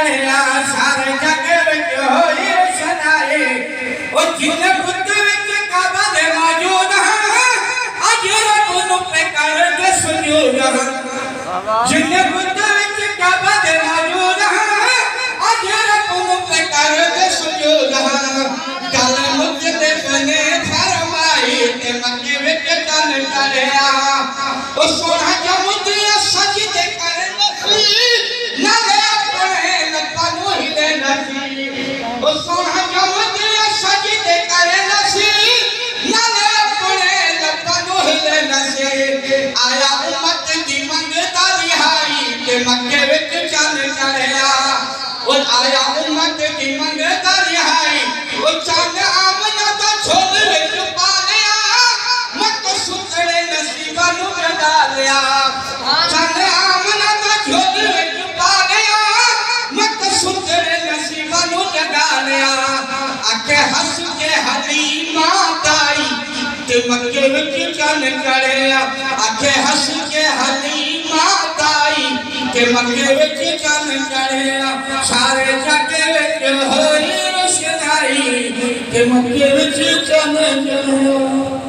चढ़िया सारे जग विच होई रोशनाई ओ जिन बुत विच काबा दे मौजूद है अज रब नु पे कर के सुजूद है जिन बुत विच काबा दे मौजूद है अज रब नु पे कर के सुजूद है गल मुझते बने फरमाई ते मक्के विच चल चढ़िया ओ सोना जमुदिया सजदे कर नसी नाले अपने लतां हिले नसी ओ सोना जमुदिया सजदे कर नसी नाले अपने लतां हिले नसी आया उम्मत दी मंगता रिहाई ते मक्के विच चल चढ़िया ओ आया उम्मत दी मंगता रिहाई ओ चंद आमना दा झोल विच पा लिया मत सुतड़े नसीबा नु जगा लिया चंद आमना दा झोल विच पा लिया मत सुतड़े नसीबा नु जगा लिया आके हंस के हलीमा ताई ते मक्के विच चल चढ़िया आके हंस के हलीमा ताई ते मक्के विच चल चढ़िया सारे जग विच होई रोशनाई ते मक्के विच चल चढ़िया।